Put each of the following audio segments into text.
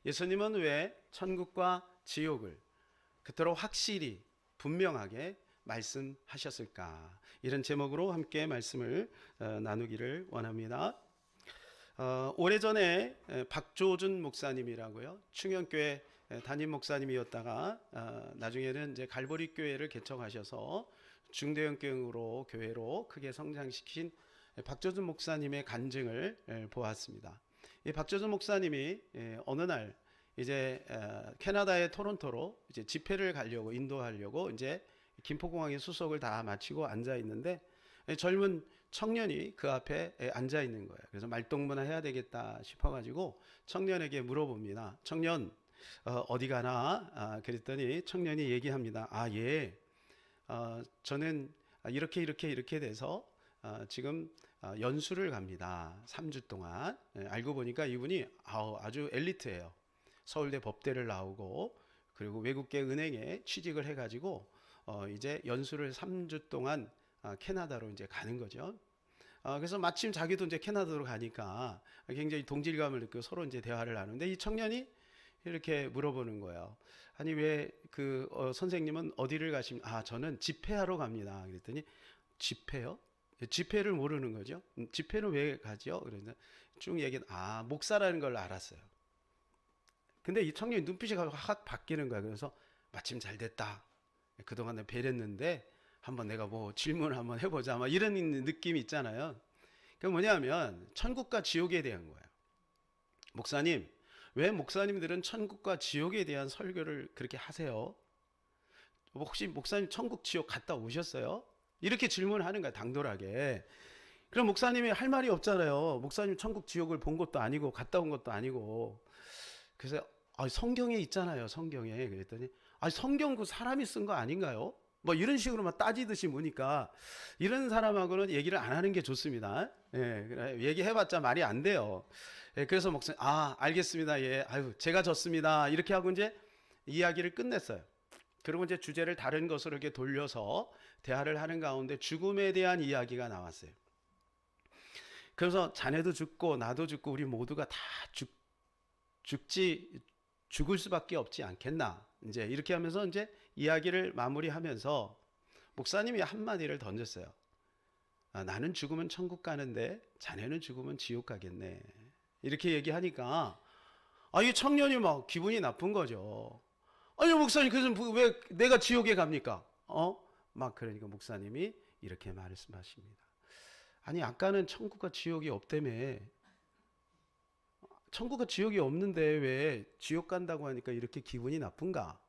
예수님은 왜 천국과 지옥을 그토록 확실히 분명하게 말씀하셨을까? 이런 제목으로 함께 말씀을 나누기를 원합니다. 오래전에 박조준 목사님이라고요, 충영교회 담임 목사님이었다가 나중에는 이제 갈보리 교회를 개척하셔서 중대형교회로 교회로 크게 성장시킨 박조준 목사님의 간증을 보았습니다. 이 박조준 목사님이 어느 날 이제 캐나다의 토론토로 이제 집회를 가려고 인도하려고 이제 김포공항에 수속을 다 마치고 앉아 있는데 젊은 청년이 그 앞에 앉아 있는 거예요. 그래서 말동무나 해야 되겠다 싶어가지고 청년에게 물어봅니다. 청년 어디 가나? 그랬더니 청년이 얘기합니다. 예, 저는 이렇게 돼서 지금 연수를 갑니다. 3주 동안. 알고 보니까 이분이 아주 엘리트예요. 서울대 법대를 나오고 그리고 외국계 은행에 취직을 해가지고 이제 연수를 3주 동안 캐나다로 이제 가는 거죠. 그래서 마침 자기도 이제 캐나다로 가니까 굉장히 동질감을 느끼고 서로 이제 대화를 나누는데 이 청년이 이렇게 물어보는 거예요. 아니 왜 그 선생님은 어디를 가십니까? 저는 집회하러 갑니다. 그랬더니 집회요? 집회를 모르는 거죠. 집회는 왜 가죠? 그래서 쭉 얘기는 목사라는 걸 알았어요. 근데 이 청년이 눈빛이 확 바뀌는 거야. 그래서 마침 잘 됐다. 그동안 배렸는데 한번 내가 뭐 질문을 한번 해보자. 막 이런 느낌이 있잖아요. 그게 뭐냐면 천국과 지옥에 대한 거예요. 목사님, 왜 목사님들은 천국과 지옥에 대한 설교를 그렇게 하세요? 혹시 목사님 천국 지옥 갔다 오셨어요? 이렇게 질문하는 거야, 당돌하게. 그럼 목사님이 할 말이 없잖아요. 목사님 천국 지옥을 본 것도 아니고 갔다 온 것도 아니고. 그래서 성경에 있잖아요, 성경에. 그랬더니 성경 그 사람이 쓴 거 아닌가요? 뭐 이런 식으로 막 따지듯이 보니까 이런 사람하고는 얘기를 안 하는 게 좋습니다. 얘기해봤자 말이 안 돼요. 그래서 목사님 알겠습니다. 제가 졌습니다. 이렇게 하고 이제 이야기를 끝냈어요. 그리고 이제 주제를 다른 것으로 이렇게 돌려서 대화를 하는 가운데 죽음에 대한 이야기가 나왔어요. 그래서 자네도 죽고 나도 죽고 우리 모두가 다 죽을 수밖에 없지 않겠나. 이제 이렇게 하면서 이제 이야기를 마무리하면서 목사님이 한마디를 던졌어요. 나는 죽으면 천국 가는데 자네는 죽으면 지옥 가겠네. 이렇게 얘기하니까 이 청년이 막 기분이 나쁜 거죠. 아니 목사님 그래서 왜 내가 지옥에 갑니까? 막 그러니까 목사님이 이렇게 말씀하십니다. 아니 아까는 천국과 지옥이 없다며. 천국과 지옥이 없는데 왜 지옥 간다고 하니까 이렇게 기분이 나쁜가?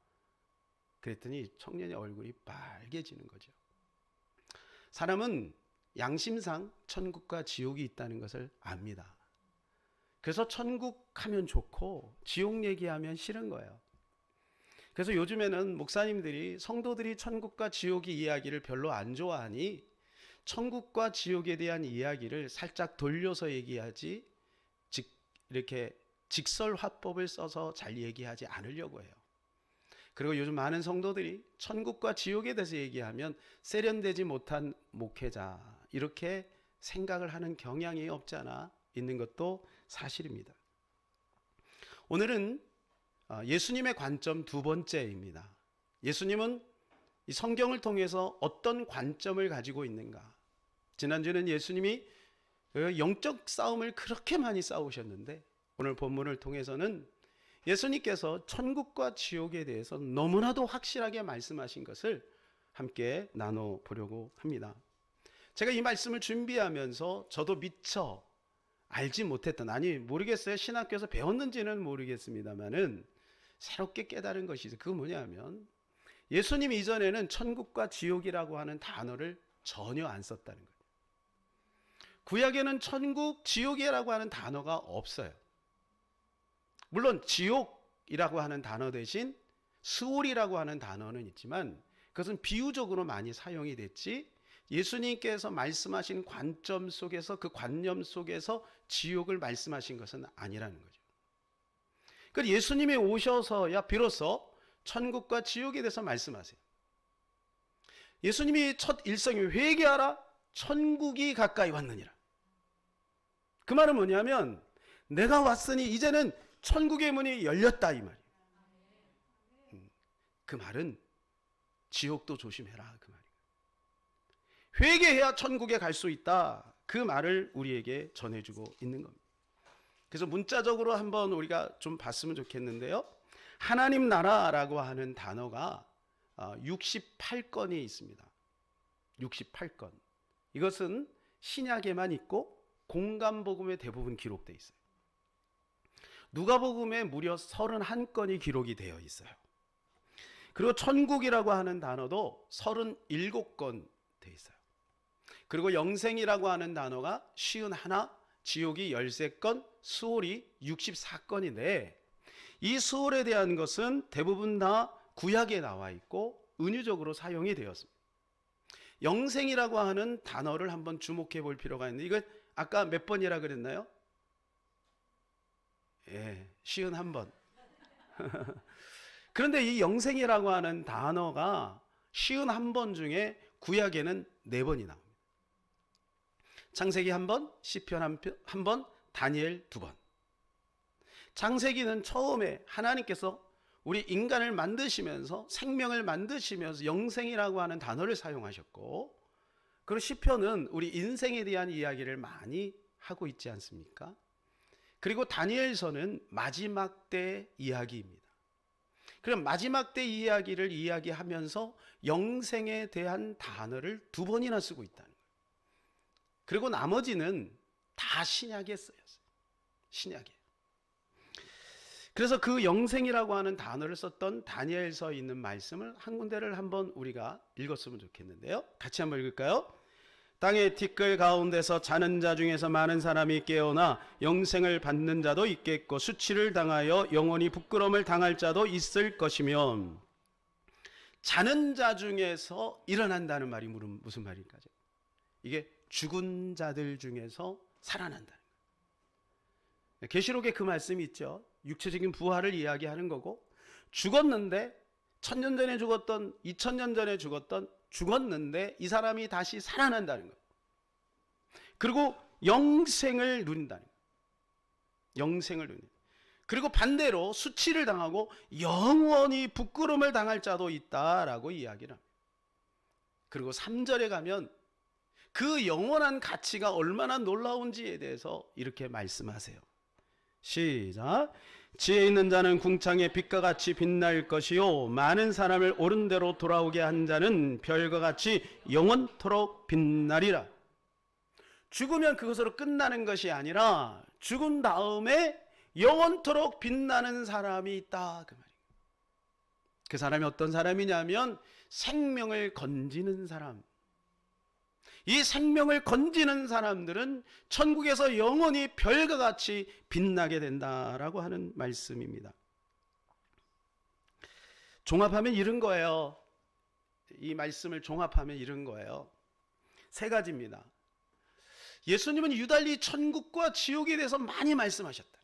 그랬더니 청년의 얼굴이 빨개지는 거죠. 사람은 양심상 천국과 지옥이 있다는 것을 압니다. 그래서 천국 하면 좋고 지옥 얘기하면 싫은 거예요. 그래서 요즘에는 목사님들이 성도들이 천국과 지옥의 이야기를 별로 안 좋아하니 천국과 지옥에 대한 이야기를 살짝 돌려서 얘기하지 이렇게 직설화법을 써서 잘 얘기하지 않으려고 해요. 그리고 요즘 많은 성도들이 천국과 지옥에 대해서 얘기하면 세련되지 못한 목회자 이렇게 생각을 하는 경향이 없지 않아 있는 것도 사실입니다. 오늘은 예수님의 관점 두 번째입니다. 예수님은 이 성경을 통해서 어떤 관점을 가지고 있는가? 지난주는 예수님이 영적 싸움을 그렇게 많이 싸우셨는데 오늘 본문을 통해서는 예수님께서 천국과 지옥에 대해서 너무나도 확실하게 말씀하신 것을 함께 나눠보려고 합니다. 제가 이 말씀을 준비하면서 저도 미처 알지 못했던, 모르겠어요. 신학교에서 배웠는지는 모르겠습니다만은 새롭게 깨달은 것이 있어요. 그건 뭐냐면 예수님 이전에는 천국과 지옥이라고 하는 단어를 전혀 안 썼다는 거예요. 구약에는 천국, 지옥이라고 하는 단어가 없어요. 물론 지옥이라고 하는 단어 대신 스올이라고 하는 단어는 있지만 그것은 비유적으로 많이 사용이 됐지 예수님께서 말씀하신 관점 속에서 그 관념 속에서 지옥을 말씀하신 것은 아니라는 거죠. 그래서 예수님이 오셔서야 비로소 천국과 지옥에 대해서 말씀하세요. 예수님이 첫 일성이 회개하라 천국이 가까이 왔느니라. 그 말은 뭐냐면 내가 왔으니 이제는 천국의 문이 열렸다 이 말이에요. 그 말은 지옥도 조심해라 그 말이에요. 회개해야 천국에 갈 수 있다. 그 말을 우리에게 전해주고 있는 겁니다. 그래서 문자적으로 한번 우리가 좀 봤으면 좋겠는데요. 하나님 나라라고 하는 단어가 68건이 있습니다. 68건. 이것은 신약에만 있고 공관복음에 대부분 기록되어 있어요. 누가복음에 무려 31건이 기록이 되어 있어요. 그리고 천국이라고 하는 단어도 37건 되어 있어요. 그리고 영생이라고 하는 단어가 51, 지옥이 13건, 수월이 64건인데 이 수월에 대한 것은 대부분 다 구약에 나와 있고 은유적으로 사용이 되었습니다. 영생이라고 하는 단어를 한번 주목해 볼 필요가 있는데 이거 아까 몇 번이라 그랬나요? 예, 51번. 그런데 이 영생이라고 하는 단어가 51번 중에 구약에는 4번이 나옵니다. 창세기 1번, 시편 1번, 다니엘 2번. 창세기는 처음에 하나님께서 우리 인간을 만드시면서 생명을 만드시면서 영생이라고 하는 단어를 사용하셨고, 그리고 시편은 우리 인생에 대한 이야기를 많이 하고 있지 않습니까? 그리고 다니엘서는 마지막 때 이야기입니다. 그럼 마지막 때 이야기를 이야기하면서 영생에 대한 단어를 2번이나 쓰고 있다는 거예요. 그리고 나머지는 다 신약에 쓰였어요. 신약에. 그래서 그 영생이라고 하는 단어를 썼던 다니엘서에 있는 말씀을 한 군데를 한번 우리가 읽었으면 좋겠는데요. 같이 한번 읽을까요? 땅의 티끌 가운데서 자는 자 중에서 많은 사람이 깨어나 영생을 받는 자도 있겠고 수치를 당하여 영원히 부끄러움을 당할 자도 있을 것이며. 자는 자 중에서 일어난다는 말이 무슨 말일까요? 이게 죽은 자들 중에서 살아난다는 거예요. 계시록에 그 말씀이 있죠. 육체적인 부활을 이야기하는 거고, 죽었는데 1000년 전에 죽었던 2000년 전에 죽었는데 이 사람이 다시 살아난다는 거예요. 그리고 영생을 누린다는 거예요. 영생을 누린다. 그리고 반대로 수치를 당하고 영원히 부끄러움을 당할 자도 있다라고 이야기를 합니다. 그리고 3절에 가면 그 영원한 가치가 얼마나 놀라운지에 대해서 이렇게 말씀하세요. 시작. 지혜 있는 자는 궁창의 빛과 같이 빛날 것이요 많은 사람을 옳은 대로 돌아오게 한 자는 별과 같이 영원토록 빛나리라. 죽으면 그것으로 끝나는 것이 아니라 죽은 다음에 영원토록 빛나는 사람이 있다 그 말이에요. 그 사람이 어떤 사람이냐면 생명을 건지는 사람. 이 생명을 건지는 사람들은 천국에서 영원히 별과 같이 빛나게 된다라고 하는 말씀입니다. 종합하면 이런 거예요. 이 말씀을 종합하면 이런 거예요. 3가지입니다. 예수님은 유달리 천국과 지옥에 대해서 많이 말씀하셨다.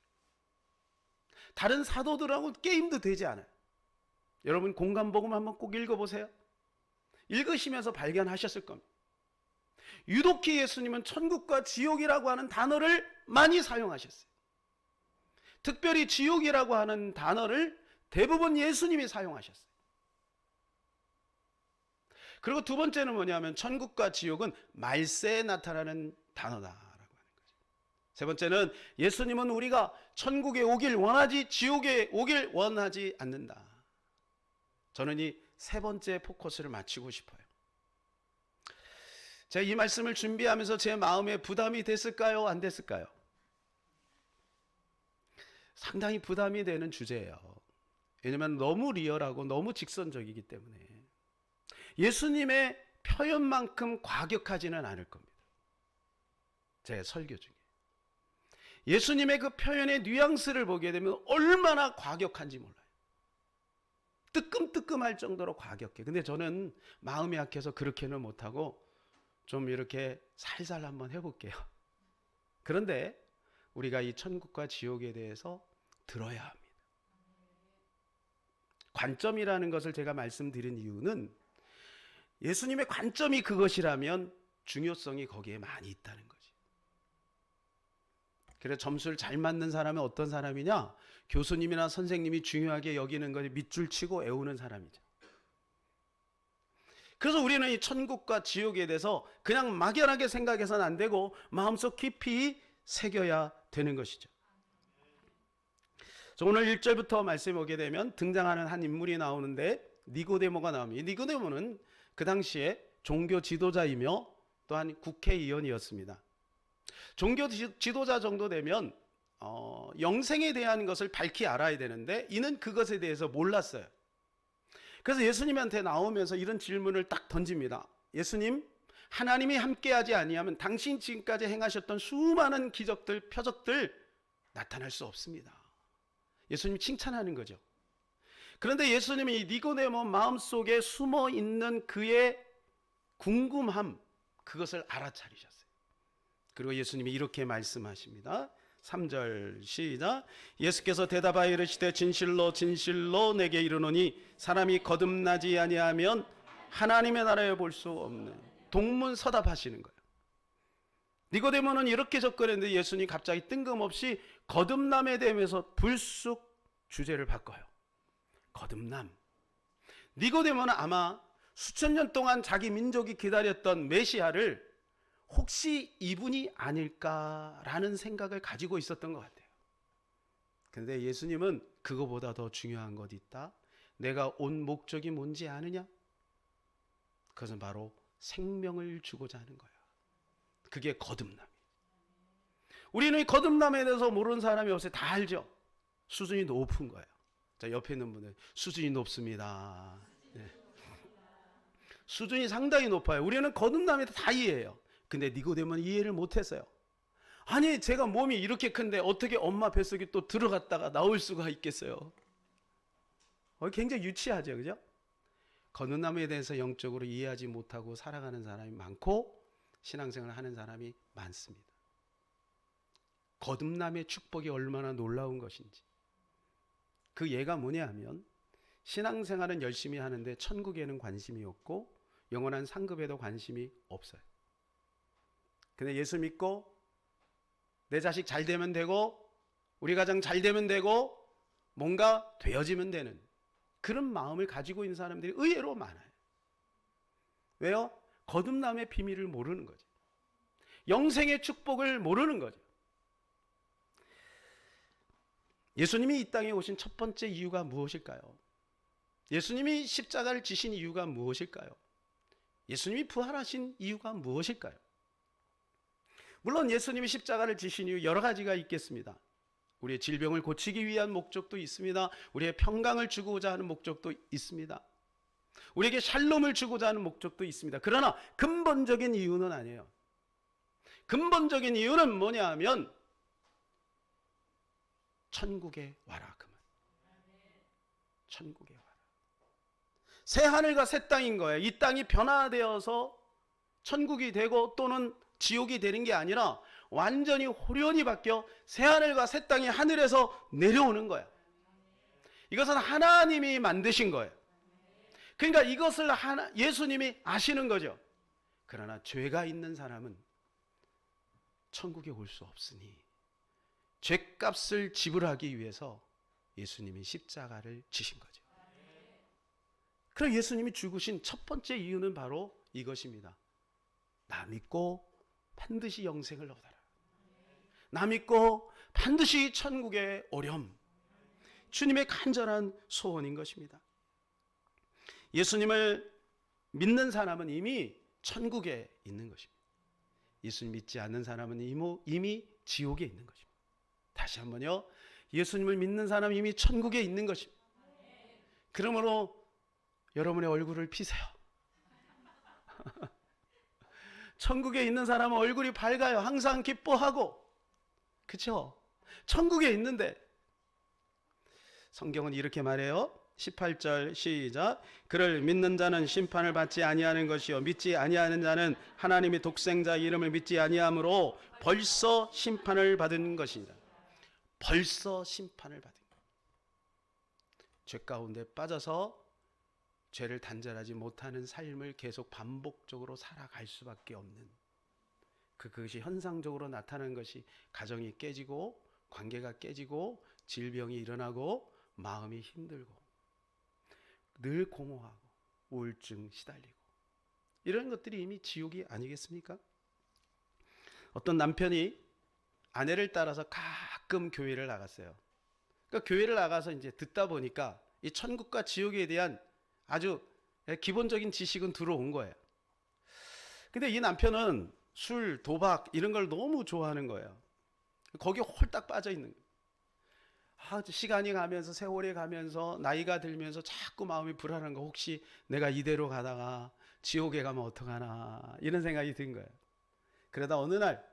다른 사도들하고 게임도 되지 않아요. 여러분 공관복음 한번 꼭 읽어보세요. 읽으시면서 발견하셨을 겁니다. 유독히 예수님은 천국과 지옥이라고 하는 단어를 많이 사용하셨어요. 특별히 지옥이라고 하는 단어를 대부분 예수님이 사용하셨어요. 그리고 2번째는 뭐냐면 천국과 지옥은 말세에 나타나는 단어다라고 하는 거죠. 3번째는 예수님은 우리가 천국에 오길 원하지 지옥에 오길 원하지 않는다. 저는 이 3번째 포커스를 맞추고 싶어요. 제가 이 말씀을 준비하면서 제 마음에 부담이 됐을까요? 안 됐을까요? 상당히 부담이 되는 주제예요. 왜냐하면 너무 리얼하고 너무 직선적이기 때문에 예수님의 표현만큼 과격하지는 않을 겁니다. 제 설교 중에 예수님의 그 표현의 뉘앙스를 보게 되면 얼마나 과격한지 몰라요. 뜨끔뜨끔할 정도로 과격해. 근데 저는 마음이 약해서 그렇게는 못하고 좀 이렇게 살살 한번 해볼게요. 그런데 우리가 이 천국과 지옥에 대해서 들어야 합니다. 관점이라는 것을 제가 말씀드린 이유는 예수님의 관점이 그것이라면 중요성이 거기에 많이 있다는 거지. 그래 점수를 잘 맞는 사람은 어떤 사람이냐? 교수님이나 선생님이 중요하게 여기는 것에 밑줄 치고 애우는 사람이죠. 그래서 우리는 이 천국과 지옥에 대해서 그냥 막연하게 생각해서는 안 되고 마음속 깊이 새겨야 되는 것이죠. 오늘 1절부터 말씀해 보게 되면 등장하는 한 인물이 나오는데 니고데모가 나옵니다. 이 니고데모는 그 당시에 종교 지도자이며 또한 국회의원이었습니다. 종교 지도자 정도 되면 영생에 대한 것을 밝히 알아야 되는데 이는 그것에 대해서 몰랐어요. 그래서 예수님한테 나오면서 이런 질문을 딱 던집니다. 예수님, 하나님이 함께하지 아니하면 당신 지금까지 행하셨던 수많은 기적들, 표적들 나타날 수 없습니다. 예수님 칭찬하는 거죠. 그런데 예수님이 이 니고데모 마음속에 숨어 있는 그의 궁금함, 그것을 알아차리셨어요. 그리고 예수님이 이렇게 말씀하십니다. 3절 시작. 예수께서 대답하여 이르시되 진실로 진실로 내게 이르노니 사람이 거듭나지 아니하면 하나님의 나라에 볼 수 없는. 동문서답하시는 거예요. 니고데모는 이렇게 접근했는데 예수님이 갑자기 뜬금없이 거듭남에 대해서 불쑥 주제를 바꿔요. 거듭남. 니고데모는 아마 수천 년 동안 자기 민족이 기다렸던 메시아를 혹시 이분이 아닐까라는 생각을 가지고 있었던 것 같아요. 그런데 예수님은 그거보다 더 중요한 것 있다. 내가 온 목적이 뭔지 아느냐? 그것은 바로 생명을 주고자 하는 거야. 그게 거듭남. 우리는 이 거듭남에 대해서 모르는 사람이 없어요. 다 알죠. 수준이 높은 거예요. 자, 옆에 있는 분들 수준이 높습니다. 네. 수준이 상당히 높아요. 우리는 거듭남에 다 이해해요. 근데 니고데모는 이해를 못했어요. 아니 제가 몸이 이렇게 큰데 어떻게 엄마 뱃속에 또 들어갔다가 나올 수가 있겠어요? 굉장히 유치하죠, 그죠? 거듭남에 대해서 영적으로 이해하지 못하고 살아가는 사람이 많고 신앙생활을 하는 사람이 많습니다. 거듭남의 축복이 얼마나 놀라운 것인지. 그 예가 뭐냐 하면 신앙생활은 열심히 하는데 천국에는 관심이 없고 영원한 상급에도 관심이 없어요. 근데 예수 믿고 내 자식 잘 되면 되고 우리 가정 잘 되면 되고 뭔가 되어지면 되는 그런 마음을 가지고 있는 사람들이 의외로 많아요. 왜요? 거듭남의 비밀을 모르는 거죠. 영생의 축복을 모르는 거죠. 예수님이 이 땅에 오신 첫 번째 이유가 무엇일까요? 예수님이 십자가를 지신 이유가 무엇일까요? 예수님이 부활하신 이유가 무엇일까요? 물론 예수님이 십자가를 지신 이유 여러 가지가 있겠습니다. 우리의 질병을 고치기 위한 목적도 있습니다. 우리의 평강을 주고자 하는 목적도 있습니다. 우리에게 샬롬을 주고자 하는 목적도 있습니다. 그러나 근본적인 이유는 아니에요. 근본적인 이유는 뭐냐 하면 천국에 와라 그 말. 천국에 와라. 새 하늘과 새 땅인 거예요. 이 땅이 변화되어서 천국이 되고 또는 지옥이 되는 게 아니라 완전히 호련히 바뀌어 새 하늘과 새 땅이 하늘에서 내려오는 거야. 이것은 하나님이 만드신 거예요. 그러니까 이것을 예수님이 아시는 거죠. 그러나 죄가 있는 사람은 천국에 올 수 없으니 죄값을 지불하기 위해서 예수님이 십자가를 지신 거죠. 그럼 예수님이 죽으신 첫 번째 이유는 바로 이것입니다. 나 믿고 반드시 영생을 얻어라. 나 믿고 반드시 천국에 오렴. 주님의 간절한 소원인 것입니다. 예수님을 믿는 사람은 이미 천국에 있는 것입니다. 예수님 믿지 않는 사람은 이미 지옥에 있는 것입니다. 다시 한번요. 예수님을 믿는 사람은 이미 천국에 있는 것입니다. 그러므로 여러분의 얼굴을 피세요. 천국에 있는 사람은 얼굴이 밝아요. 항상 기뻐하고. 그렇죠? 천국에 있는데 성경은 이렇게 말해요. 18절 시작. 그를 믿는 자는 심판을 받지 아니하는 것이요 믿지 아니하는 자는 하나님의 독생자 이름을 믿지 아니하므로 벌써 심판을 받은 것이니라. 벌써 심판을 받은 거예요. 죄 가운데 빠져서 죄를 단절하지 못하는 삶을 계속 반복적으로 살아갈 수밖에 없는 그것이 현상적으로 나타나는 것이 가정이 깨지고 관계가 깨지고 질병이 일어나고 마음이 힘들고 늘 공허하고 우울증 시달리고 이런 것들이 이미 지옥이 아니겠습니까? 어떤 남편이 아내를 따라서 가끔 교회를 나갔어요. 그러니까 교회를 나가서 이제 듣다 보니까 이 천국과 지옥에 대한 아주 기본적인 지식은 들어온 거예요. 근데 이 남편은 술, 도박 이런 걸 너무 좋아하는 거예요. 거기에 홀딱 빠져 있는 거예요. 시간이 가면서 세월이 가면서 나이가 들면서 자꾸 마음이 불안한 거, 혹시 내가 이대로 가다가 지옥에 가면 어떡하나 이런 생각이 든 거예요. 그러다 어느 날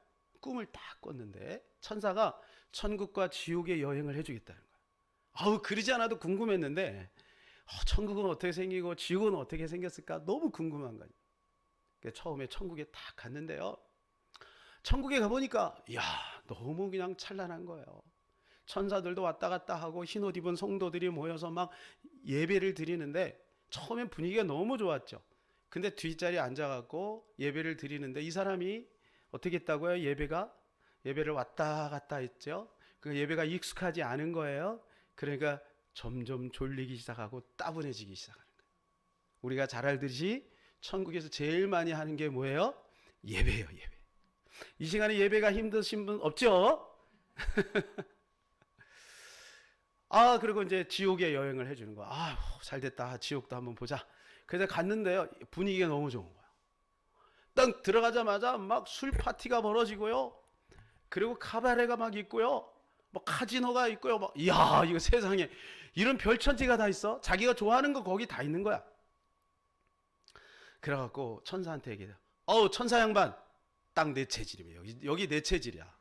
꿈을 딱 꿨는데 천사가 천국과 지옥의 여행을 해주겠다는 거예요. 그러지 않아도 궁금했는데 천국은 어떻게 생기고 지옥은 어떻게 생겼을까 너무 궁금한 거예요. 처음에 천국에 딱 갔는데요, 천국에 가보니까 이야 너무 그냥 찬란한 거예요. 천사들도 왔다 갔다 하고 흰옷 입은 성도들이 모여서 막 예배를 드리는데 처음엔 분위기가 너무 좋았죠. 근데 뒷자리에 앉아갖고 예배를 드리는데 이 사람이 어떻게 했다고요? 예배를 왔다 갔다 했죠. 그 예배가 익숙하지 않은 거예요. 그러니까 점점 졸리기 시작하고 따분해지기 시작하는 거예요. 우리가 잘 알듯이 천국에서 제일 많이 하는 게 뭐예요? 예배예요, 예배. 이 시간에 예배가 힘드신 분 없죠? 그리고 이제 지옥에 여행을 해주는 거야. 잘됐다. 지옥도 한번 보자. 그래서 갔는데요, 분위기가 너무 좋은 거야. 딱 들어가자마자 막 술 파티가 벌어지고요. 그리고 카바레가 막 있고요. 뭐 카지노가 있고요. 이야, 이거 세상에 이런 별천지가 다 있어. 자기가 좋아하는 거 거기 다 있는 거야. 그래갖고 천사한테 얘기해요. 천사 양반, 딱 내 체질이에요. 여기 내 체질이야.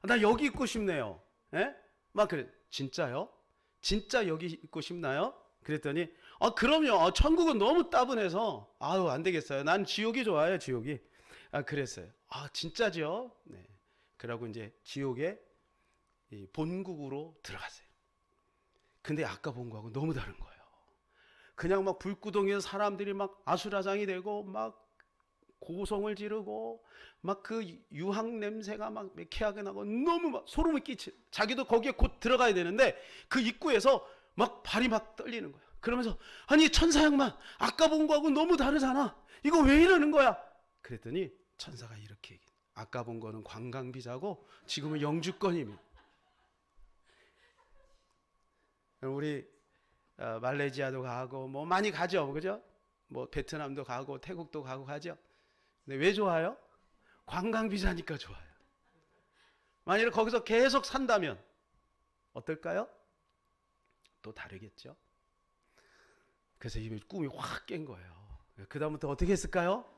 나 여기 있고 싶네요. 예? 막 그래. 진짜요? 진짜 여기 있고 싶나요? 그랬더니 그럼요. 천국은 너무 따분해서 안 되겠어요. 난 지옥이 좋아요, 지옥이. 그랬어요. 진짜죠? 네. 그러고 이제 지옥의 본국으로 들어갔어요. 근데 아까 본 거하고 너무 다른 거예요. 그냥 막 불구덩이에서 사람들이 막 아수라장이 되고 막 고성을 지르고 막 그 유황 냄새가 막 매캐하게 나고 너무 막 소름이 끼치. 자기도 거기에 곧 들어가야 되는데 그 입구에서 막 발이 막 떨리는 거야. 그러면서 아니 천사 양반, 아까 본 거하고 너무 다르잖아. 이거 왜 이러는 거야? 그랬더니 천사가 이렇게 얘기해. 아까 본 거는 관광 비자고 지금은 영주권입니다. 우리 말레이시아도 가고 뭐 많이 가죠, 그죠? 뭐 베트남도 가고 태국도 가고 가죠. 근데 왜 좋아요? 관광 비자니까 좋아요. 만약에 거기서 계속 산다면 어떨까요? 또 다르겠죠. 그래서 이 꿈이 확 깬 거예요. 그 다음부터 어떻게 했을까요?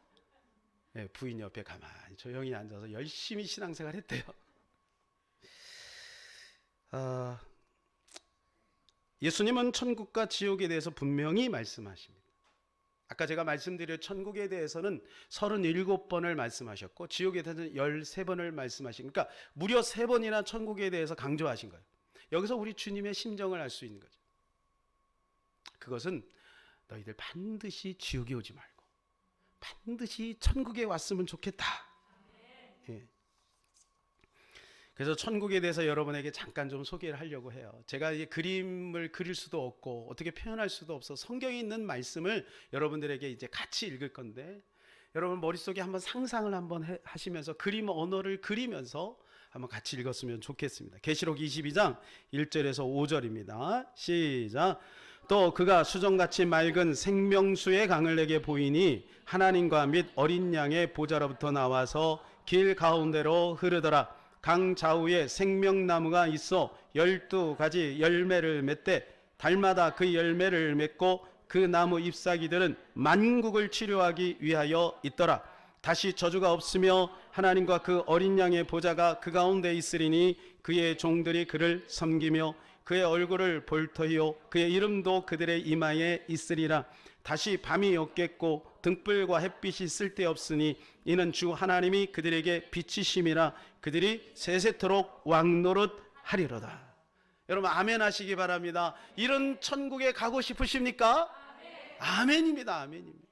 부인 옆에 가만히 조용히 앉아서 열심히 신앙생활 했대요. 예수님은 천국과 지옥에 대해서 분명히 말씀하십니다. 아까 제가 말씀드린 천국에 대해서는 37번을 말씀하셨고 지옥에 대해서는 13번을 말씀하신, 그러니까 무려 3번이나 천국에 대해서 강조하신 거예요. 여기서 우리 주님의 심정을 알 수 있는 거죠. 그것은 너희들 반드시 지옥에 오지 말고 반드시 천국에 왔으면 좋겠다. 예. 그래서 천국에 대해서 여러분에게 잠깐 좀 소개를 하려고 해요. 제가 이제 그림을 그릴 수도 없고 어떻게 표현할 수도 없어 성경에 있는 말씀을 여러분들에게 이제 같이 읽을 건데, 여러분 머릿속에 한번 상상을 한번 하시면서 그림 언어를 그리면서 한번 같이 읽었으면 좋겠습니다. 계시록 22장 1절에서 5절입니다. 시작. 또 그가 수정같이 맑은 생명수의 강을 내게 보이니 하나님과 및 어린 양의 보좌로부터 나와서 길 가운데로 흐르더라. 강 좌우에 생명나무가 있어 12가지 열매를 맺되 달마다 그 열매를 맺고 그 나무 잎사귀들은 만국을 치료하기 위하여 있더라. 다시 저주가 없으며 하나님과 그 어린 양의 보좌가 그 가운데 있으리니 그의 종들이 그를 섬기며 그의 얼굴을 볼 터이요 그의 이름도 그들의 이마에 있으리라. 다시 밤이 없겠고 등불과 햇빛이 쓸데없으니 이는 주 하나님이 그들에게 빛이심이라. 그들이 세세토록 왕노릇 하리로다. 여러분 아멘 하시기 바랍니다. 이런 천국에 가고 싶으십니까? 아멘. 아멘입니다. 아멘입니다.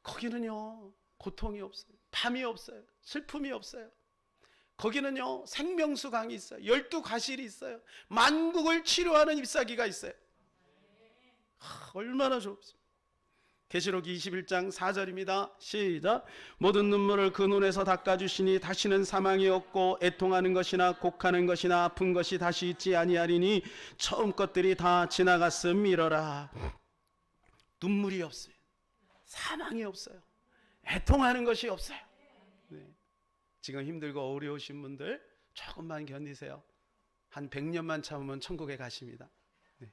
거기는요 고통이 없어요. 밤이 없어요. 슬픔이 없어요. 거기는요 생명수 강이 있어요. 12과실이 있어요. 만국을 치료하는 잎사귀가 있어요. 얼마나 좋습니까? 계시록 21장 4절입니다. 시작. 모든 눈물을 그 눈에서 닦아주시니 다시는 사망이 없고 애통하는 것이나 곡하는 것이나 아픈 것이 다시 있지 아니하리니 처음 것들이 다 지나갔음이러라. 눈물이 없어요. 사망이 없어요. 애통하는 것이 없어요. 네. 지금 힘들고 어려우신 분들 조금만 견디세요. 한 100년만 참으면 천국에 가십니다. 네.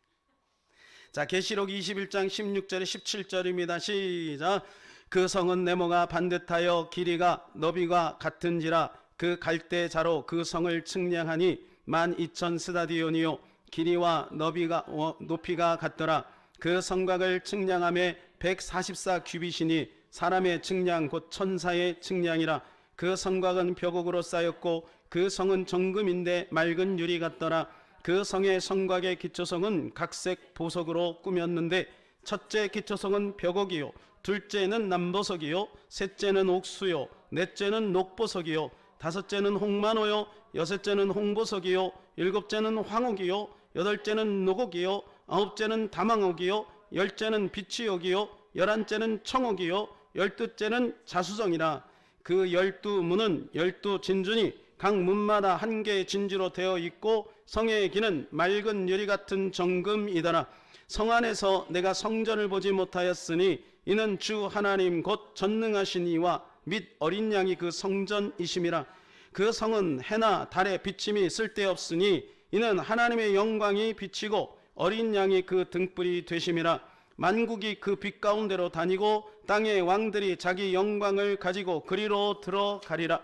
자, 계시록 21장 16절에 17절입니다. 시작. 그 성은 네모가 반듯하여 길이가 너비가 같은지라 그 갈대자로 그 성을 측량하니 12,000 스다디온이요 길이와 높이가 같더라. 그 성곽을 측량함에 144 규빗이니 사람의 측량 곧 천사의 측량이라. 그 성곽은 벼곡으로 쌓였고 그 성은 정금인데 맑은 유리 같더라. 그 성의 성곽의 기초성은 각색 보석으로 꾸몄는데 첫째 기초성은 벼곡이요 둘째는 남보석이요 셋째는 옥수요 넷째는 녹보석이요 다섯째는 홍만호요 여섯째는 홍보석이요 일곱째는 황옥이요 여덟째는 노곡이요 아홉째는 다망옥이요 열째는 비치옥이요 열한째는 청옥이요 열두째는 자수정이라. 그 12문은 12진주니 각 문마다 한 개의 진주로 되어 있고 성의 길은 맑은 유리 같은 정금이더라. 성 안에서 내가 성전을 보지 못하였으니 이는 주 하나님 곧 전능하신 이와 및 어린 양이 그 성전이심이라. 그 성은 해나 달의 비침이 쓸데없으니 이는 하나님의 영광이 비치고 어린 양이 그 등불이 되심이라. 만국이 그 빛 가운데로 다니고 땅의 왕들이 자기 영광을 가지고 그리로 들어가리라.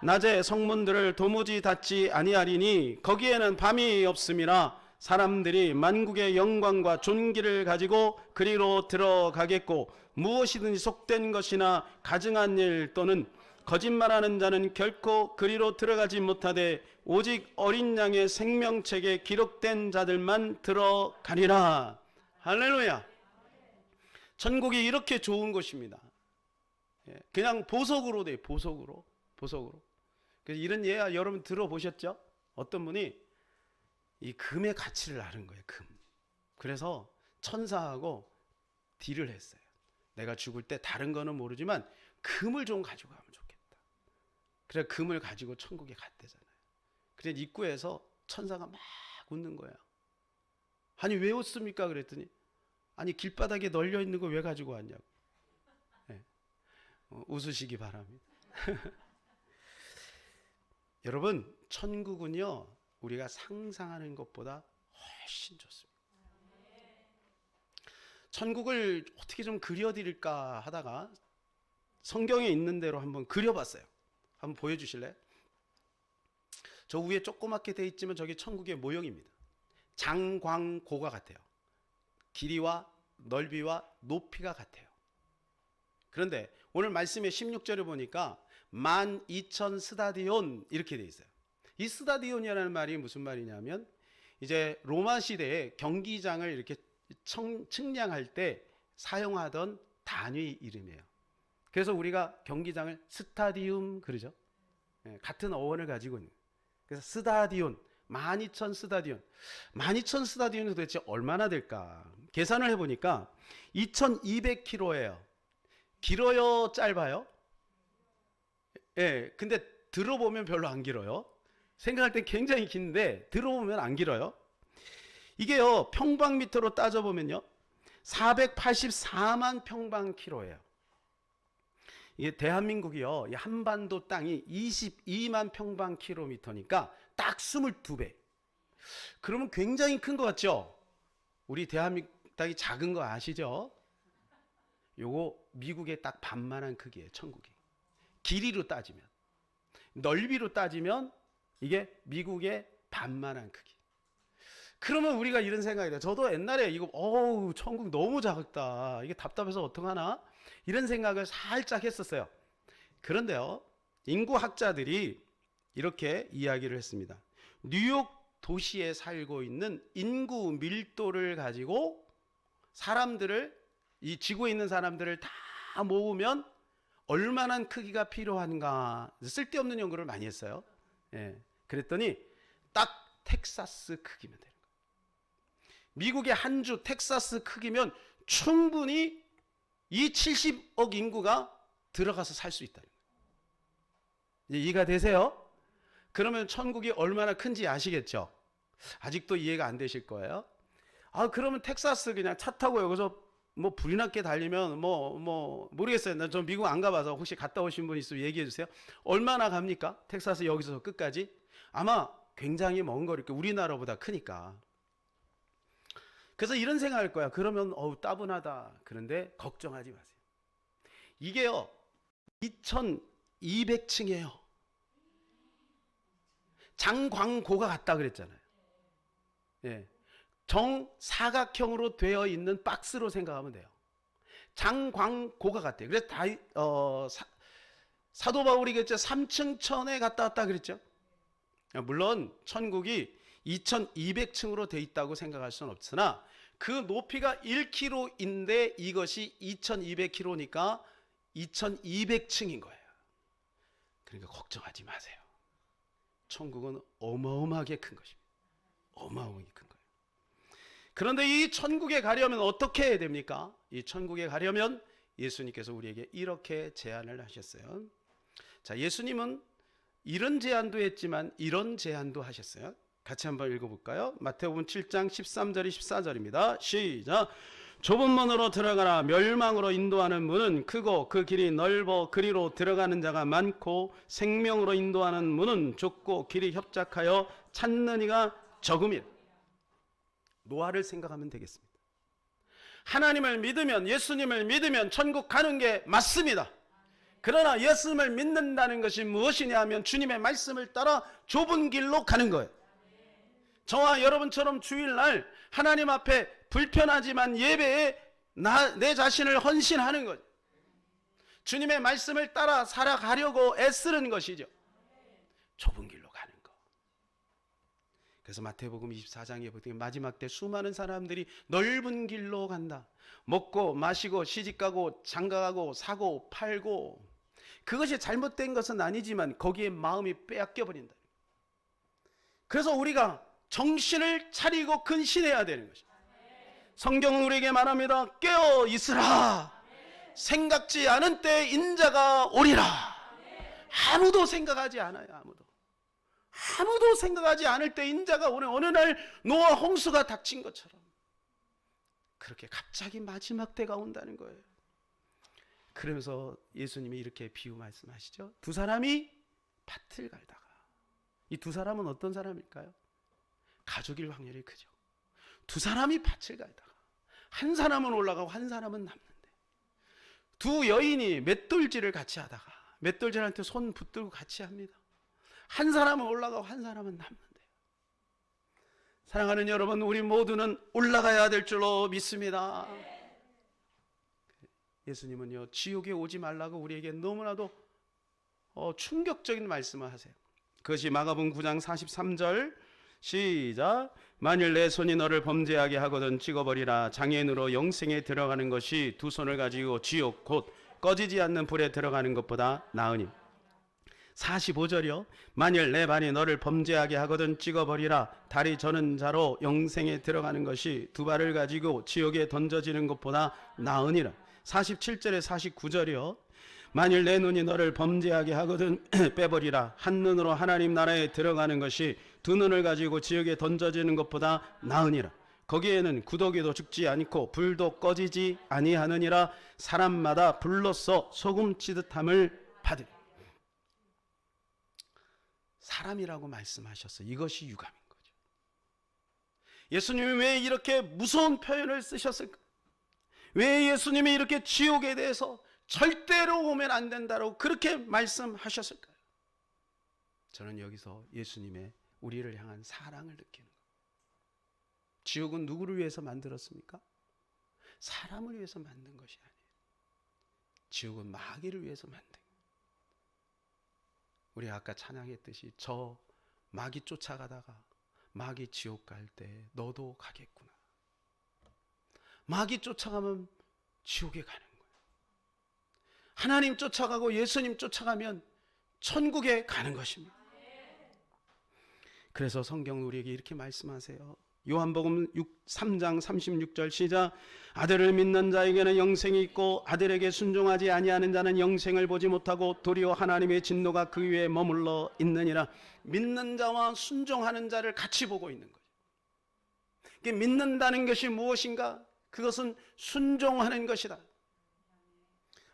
낮에 성문들을 도무지 닫지 아니하리니 거기에는 밤이 없음이라. 사람들이 만국의 영광과 존귀를 가지고 그리로 들어가겠고 무엇이든지 속된 것이나 가증한 일 또는 거짓말하는 자는 결코 그리로 들어가지 못하되 오직 어린 양의 생명책에 기록된 자들만 들어가리라. 할렐루야. 천국이 이렇게 좋은 곳입니다. 그냥 보석으로 돼요. 보석으로. 그래서 이런 예화 여러분 들어보셨죠? 어떤 분이 이 금의 가치를 아는 거예요. 금. 그래서 천사하고 딜을 했어요. 내가 죽을 때 다른 거는 모르지만 금을 좀 가지고 가면 좋겠다. 그래 금을 가지고 천국에 갔대잖아요. 그래서 입구에서 천사가 막 웃는 거야. 아니 왜 웃습니까? 그랬더니 아니 길바닥에 널려 있는 거 왜 가지고 왔냐고. 네. 웃으시기 바랍니다. 여러분 천국은요 우리가 상상하는 것보다 훨씬 좋습니다. 천국을 어떻게 좀 그려드릴까 하다가 성경에 있는 대로 한번 그려봤어요. 한번 보여주실래요? 저 위에 조그맣게 돼 있지만 저게 천국의 모형입니다. 장광고가 같아요. 길이와 넓이와 높이가 같아요. 그런데 오늘 말씀의 16절을 보니까 12,000 스다디온 이렇게 돼 있어요. 이 스다디온이라는 말이 무슨 말이냐면 이제 로마 시대에 경기장을 이렇게 측량할 때 사용하던 단위 이름이에요. 그래서 우리가 경기장을 스타디움 그러죠. 같은 어원을 가지고 있는. 그래서 스다디온 12,000 스다디온. 12,000 스다디온이 도대체 얼마나 될까? 계산을 해보니까 2,200km예요. 길어요? 짧아요? 예, 근데 들어보면 별로 안 길어요. 생각할 땐 굉장히 긴데 들어보면 안 길어요. 이게요 평방미터로 따져보면요 484만 평방킬로예요. 이게 대한민국이요 한반도 땅이 22만 평방킬로미터니까 딱 22배. 그러면 굉장히 큰 것 같죠? 우리 대한민국 땅이 작은 거 아시죠? 요거 미국의 딱 반만한 크기예요. 천국이. 길이로 따지면. 넓이로 따지면 이게 미국의 반만한 크기. 그러면 우리가 이런 생각이 돼요. 저도 옛날에 이거 천국 너무 작다. 이게 답답해서 어떡하나? 이런 생각을 살짝 했었어요. 그런데요. 인구학자들이 이렇게 이야기를 했습니다. 뉴욕 도시에 살고 있는 인구 밀도를 가지고 사람들을 이 지구에 있는 사람들을 다 모으면 얼마나 크기가 필요한가 쓸데없는 연구를 많이 했어요. 예, 그랬더니 딱 텍사스 크기면 되는 거예요. 미국의 한 주 텍사스 크기면 충분히 이 70억 인구가 들어가서 살 수 있다는 거예요. 이해가 되세요? 그러면 천국이 얼마나 큰지 아시겠죠? 아직도 이해가 안 되실 거예요. 그러면 텍사스 그냥 차 타고 여기서 뭐 불이 났게 달리면 모르겠어요. 나 좀 미국 안 가봐서 혹시 갔다 오신 분 있으면 얘기해 주세요. 얼마나 갑니까? 텍사스 여기서 끝까지? 아마 굉장히 먼 거리일 거예요. 우리나라보다 크니까. 그래서 이런 생각할 거야. 그러면 따분하다. 그런데 걱정하지 마세요. 이게요 2200층이에요. 장광고가 같다 그랬잖아요. 예. 정사각형으로 되어 있는 박스로 생각하면 돼요. 장광고가 같아요. 그래서 사도 바울이 그랬죠. 3층 천에 갔다 왔다 그랬죠. 물론 천국이 2200층으로 되어 있다고 생각할 수는 없으나 그 높이가 1km인데 이것이 2200km니까 2200층인 거예요. 그러니까 걱정하지 마세요. 천국은 어마어마하게 큰 것입니다. 어마어마하게 큰 거예요. 그런데 이 천국에 가려면 어떻게 해야 됩니까? 이 천국에 가려면 예수님께서 우리에게 이렇게 제안을 하셨어요. 자, 예수님은 이런 제안도 했지만 이런 제안도 하셨어요. 같이 한번 읽어볼까요? 마태복음 7장 13절이 14절입니다. 시작. 좁은 문으로 들어가라. 멸망으로 인도하는 문은 크고 그 길이 넓어 그리로 들어가는 자가 많고 생명으로 인도하는 문은 좁고 길이 협착하여 찾는 이가 적음이라. 노아를 생각하면 되겠습니다. 하나님을 믿으면 예수님을 믿으면 천국 가는 게 맞습니다. 그러나 예수님을 믿는다는 것이 무엇이냐 하면 주님의 말씀을 따라 좁은 길로 가는 거예요. 저와 여러분처럼 주일날 하나님 앞에 불편하지만 예배에 내 자신을 헌신하는 거죠. 주님의 말씀을 따라 살아가려고 애쓰는 것이죠. 좁은 길로 가는 거. 그래서 마태복음 24장에 보면 마지막 때 수많은 사람들이 넓은 길로 간다. 먹고 마시고 시집가고 장가가고 사고 팔고, 그것이 잘못된 것은 아니지만 거기에 마음이 빼앗겨 버린다. 그래서 우리가 정신을 차리고 근신해야 되는 것입니다. 성경은 우리에게 말합니다. 깨어 있으라. 생각지 않은 때에 인자가 오리라. 아무도 생각하지 않아요. 아무도 생각하지 않을 때 인자가 오는 어느 날 노아 홍수가 닥친 것처럼 그렇게 갑자기 마지막 때가 온다는 거예요. 그러면서 예수님이 이렇게 비유 말씀하시죠. 두 사람이 밭을 갈다가, 이 두 사람은 어떤 사람일까요? 가족일 확률이 크죠. 두 사람이 밭을 갈다가 한 사람은 올라가고 한 사람은 남는데, 두 여인이 맷돌질을 같이 하다가 맷돌질한테 손 붙들고 같이 합니다. 한 사람은 올라가고 한 사람은 남는데요. 사랑하는 여러분, 우리 모두는 올라가야 될 줄로 믿습니다. 예수님은요 지옥에 오지 말라고 우리에게 너무나도 충격적인 말씀을 하세요. 그것이 마가복음 9장 43절 시작. 만일 내 손이 너를 범죄하게 하거든 찍어버리라. 장애인으로 영생에 들어가는 것이 두 손을 가지고 지옥 곧 꺼지지 않는 불에 들어가는 것보다 나으니. 45절이요. 만일 내 발이 너를 범죄하게 하거든 찍어버리라. 다리 저는 자로 영생에 들어가는 것이 두 발을 가지고 지옥에 던져지는 것보다 나으니라. 47절에 49절이요. 만일 내 눈이 너를 범죄하게 하거든 빼버리라. 한 눈으로 하나님 나라에 들어가는 것이 두 눈을 가지고 지옥에 던져지는 것보다 나으니라. 거기에는 구더기도 죽지 않고 불도 꺼지지 아니하느니라. 사람마다 불로써 소금 치듯함을 받으리. 사람이라고 말씀하셨어요. 이것이 유감인 거죠. 예수님이 왜 이렇게 무서운 표현을 쓰셨을까? 왜 예수님이 이렇게 지옥에 대해서 절대로 오면 안 된다고 그렇게 말씀하셨을까요? 저는 여기서 예수님의 우리를 향한 사랑을 느끼는 거예요. 지옥은 누구를 위해서 만들었습니까? 사람을 위해서 만든 것이 아니에요. 지옥은 마귀를 위해서 만든 거예요. 우리 아까 찬양했듯이 저 마귀 쫓아가다가 마귀 지옥 갈 때 너도 가겠구나. 마귀 쫓아가면 지옥에 가는 거예요. 하나님 쫓아가고 예수님 쫓아가면 천국에 가는 것입니다. 그래서 성경은 우리에게 이렇게 말씀하세요. 요한복음 3장 36절 시작. 아들을 믿는 자에게는 영생이 있고 아들에게 순종하지 아니하는 자는 영생을 보지 못하고 도리어 하나님의 진노가 그 위에 머물러 있느니라. 믿는 자와 순종하는 자를 같이 보고 있는 거죠. 믿는다는 것이 무엇인가? 그것은 순종하는 것이다.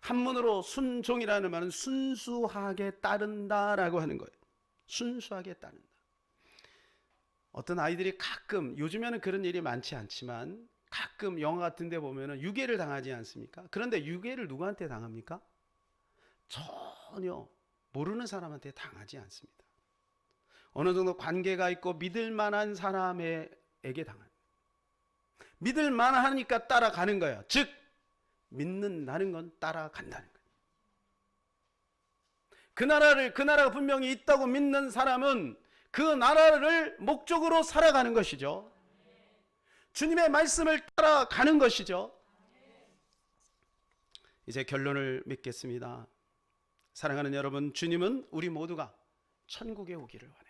한문으로 순종이라는 말은 순수하게 따른다라고 하는 거예요. 순수하게 따른다. 어떤 아이들이 가끔, 요즘에는 그런 일이 많지 않지만 가끔 영화 같은 데 보면은 유괴를 당하지 않습니까? 그런데 유괴를 누구한테 당합니까? 전혀 모르는 사람한테 당하지 않습니다. 어느 정도 관계가 있고 믿을 만한 사람에게 당합니다. 믿을 만하니까 따라가는 거예요. 즉 믿는다는 건 따라간다는 거예요. 그 나라가 분명히 있다고 믿는 사람은 그 나라를 목적으로 살아가는 것이죠. 주님의 말씀을 따라가는 것이죠. 이제 결론을 맺겠습니다. 사랑하는 여러분, 주님은 우리 모두가 천국에 오기를 원해요.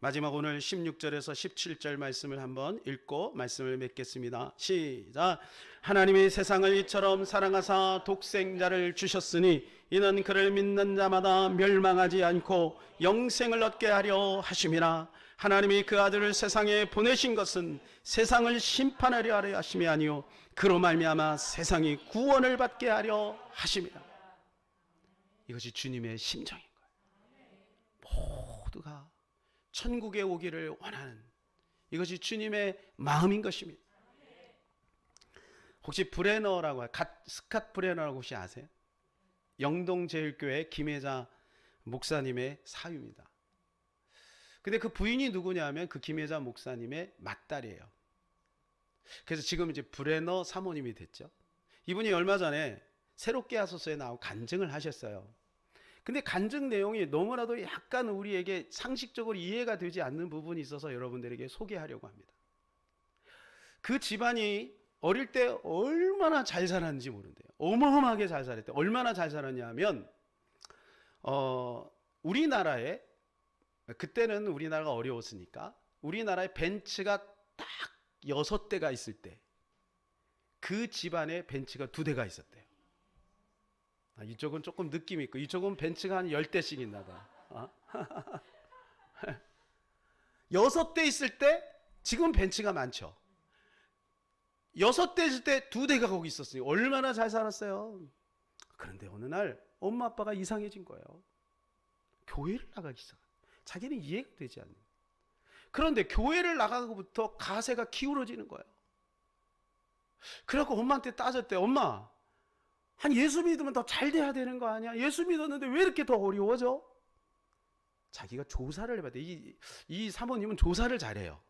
마지막 오늘 16절에서 17절 말씀을 한번 읽고 말씀을 맺겠습니다. 시작. 하나님이 세상을 이처럼 사랑하사 독생자를 주셨으니 이는 그를 믿는 자마다 멸망하지 않고 영생을 얻게 하려 하심이라. 하나님이 그 아들을 세상에 보내신 것은 세상을 심판하려 하심이 아니요 그로 말미암아 세상이 구원을 받게 하려 하심이라. 이것이 주님의 심정인 거예요. 모두가 천국에 오기를 원하는, 이것이 주님의 마음인 것입니다. 혹시 브레너라고, 스캇 브레너라고 혹시 아세요? 영동제일교회 김혜자 목사님의 사유입니다. 근데 그 부인이 누구냐면 그 김혜자 목사님의 맏딸이에요. 그래서 지금 이제 브레너 사모님이 됐죠. 이분이 얼마 전에 새롭게 하소서에 나오고 간증을 하셨어요. 근데 간증 내용이 너무나도 약간 우리에게 상식적으로 이해가 되지 않는 부분이 있어서 여러분들에게 소개하려고 합니다. 그 집안이 어릴 때 얼마나 잘 살았는지 모른대요. 어마어마하게 잘 살았대요. 얼마나 잘 살았냐면 우리나라에, 그때는 우리나라가 어려웠으니까 우리나라에 벤츠가 딱 6대가 있을 때 그 집안에 벤츠가 2대가 있었대요. 이쪽은 조금 느낌이 있고 이쪽은 벤츠가 한 10대씩 있나 봐. 6대 있을 때 지금 벤츠가 많죠. 6대 있을 때 2대가 거기 있었어요. 얼마나 잘 살았어요. 그런데 어느 날 엄마 아빠가 이상해진 거예요. 교회를 나가기 시작. 자기는 이해가 되지 않는. 그런데 교회를 나가고부터 가세가 기울어지는 거예요. 그래갖고 엄마한테 따졌대. 엄마, 한 예수 믿으면 더 잘 돼야 되는 거 아니야? 예수 믿었는데 왜 이렇게 더 어려워져? 자기가 조사를 해봤대. 이 사모님은 조사를 잘해요.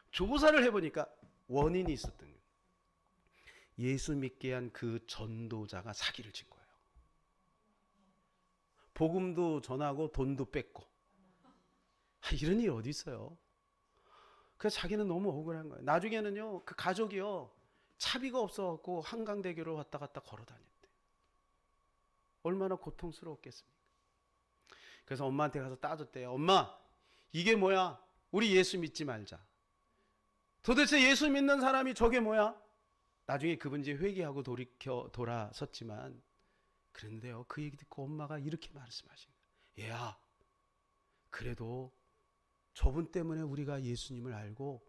조사를 해보니까 원인이 있었던 거예요. 예수 믿게 한 그 전도자가 사기를 친 거예요. 복음도 전하고 돈도 뺏고. 이런 일이 어디 있어요? 그래서 자기는 너무 억울한 거예요. 나중에는요, 그 가족이요, 차비가 없어갖고 한강대교를 왔다 갔다 걸어 다녔대. 얼마나 고통스러웠겠습니까? 그래서 엄마한테 가서 따졌대요. 엄마, 이게 뭐야? 우리 예수 믿지 말자. 도대체 예수 믿는 사람이 저게 뭐야? 나중에 그분 이제 회개하고 돌아섰지만, 그런데요, 그 얘기 듣고 엄마가 이렇게 말씀하신 거예요. 얘야, 그래도 저분 때문에 우리가 예수님을 알고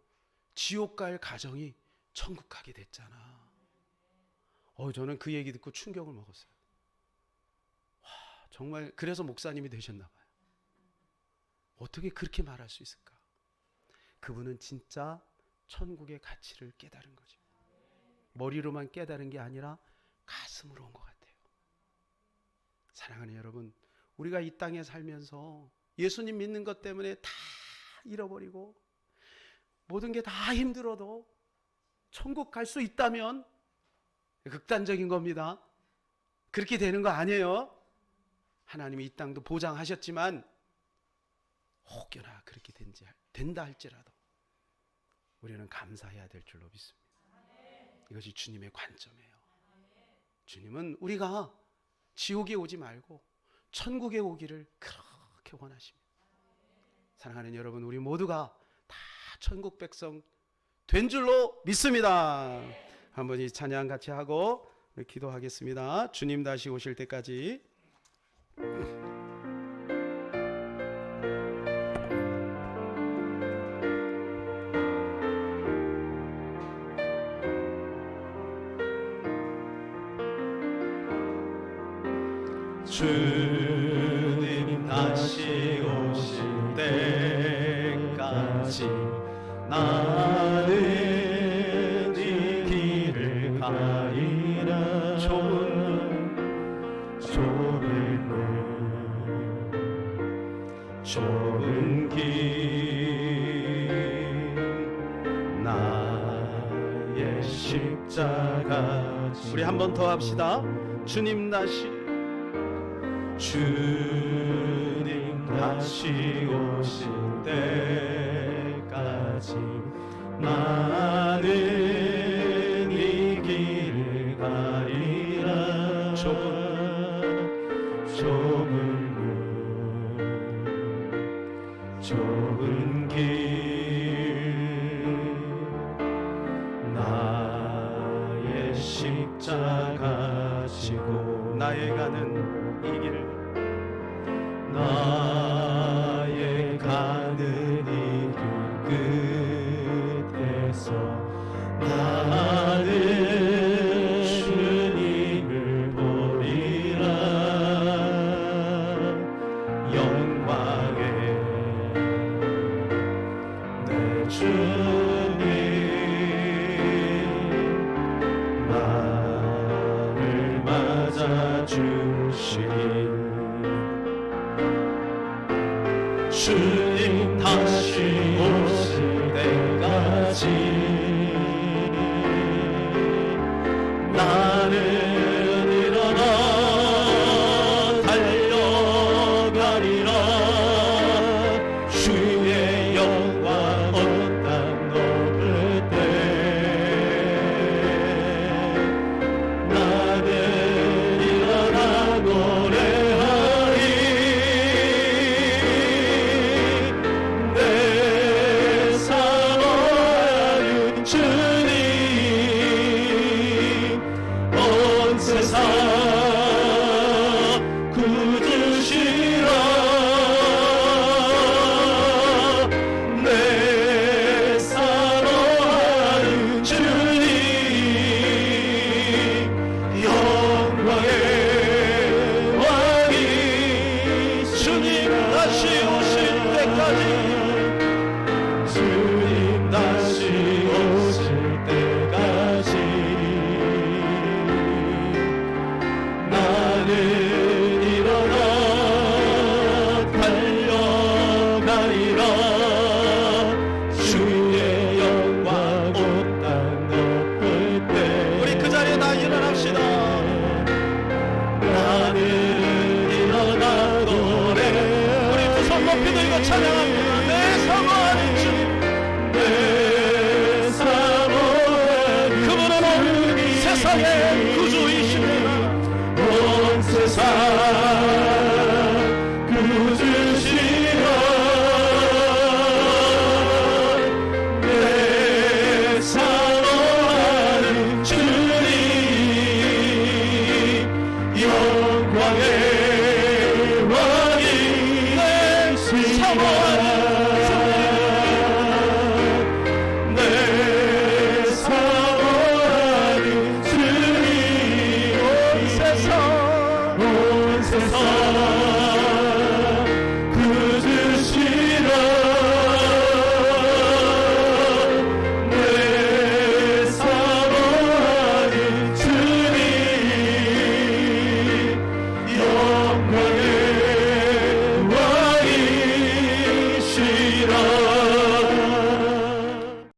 지옥 갈 가정이 천국 가게 됐잖아. 저는 그 얘기 듣고 충격을 먹었어요. 와, 정말 그래서 목사님이 되셨나 봐요. 어떻게 그렇게 말할 수 있을까? 그분은 진짜 천국의 가치를 깨달은 거죠. 머리로만 깨달은 게 아니라 가슴으로 온 것 같아요. 사랑하는 여러분, 우리가 이 땅에 살면서 예수님 믿는 것 때문에 다 잃어버리고 모든 게 다 힘들어도 천국 갈 수 있다면 극단적인 겁니다. 그렇게 되는 거 아니에요. 하나님이 이 땅도 보장하셨지만 혹여나 그렇게 된다 할지라도 우리는 감사해야 될 줄로 믿습니다. 이것이 주님의 관점이에요. 주님은 우리가 지옥에 오지 말고 천국에 오기를 그렇게 원하십니다. 사랑하는 여러분, 우리 모두가 다 천국 백성 된 줄로 믿습니다. 한번 이 찬양 같이 하고 기도하겠습니다. 주님 다시 오실 때까지. 주님 다시 오실 때까지 나는 이 길을 가리라. 좁은 길 나의 십자가. 우리 한 번 더 합시다. 주님 다시 오실 때까지 나는 이 길을 가리라. 좁은 길 나의 십자가 지고 나의 가는 이 길을 나의 가는 이 길 끝에서 나는 주님을 보리라. 영광의 내 주님 나를 맞아주시니 주님 다시 오실 때까지 나는 일어나 달려가리라. 주의 영광 온 땅 높을 때 나는 일어나 노래하리. 내 사랑하는 주님 온 세상 구주시라. 내 사랑하는 주님 영광의 왕이 주님 다시 오실 때까지 주님 다시 오실 때까지 나는 일어나 달려가리라. 주의 영광 온 땅 높을 때 우리 그 자리에 다 일어납시다. 나는 일어나 노래 우리 두 손 높이 들고 찬양합니다. 내 사모하는 주님 내 사모하는 그분은 온 세상의 구주이십니다. 온 세상 구주시라. 내 사랑하는 주님 영광의 왕이 내 사모하는 내 사모하는 주님 온 세상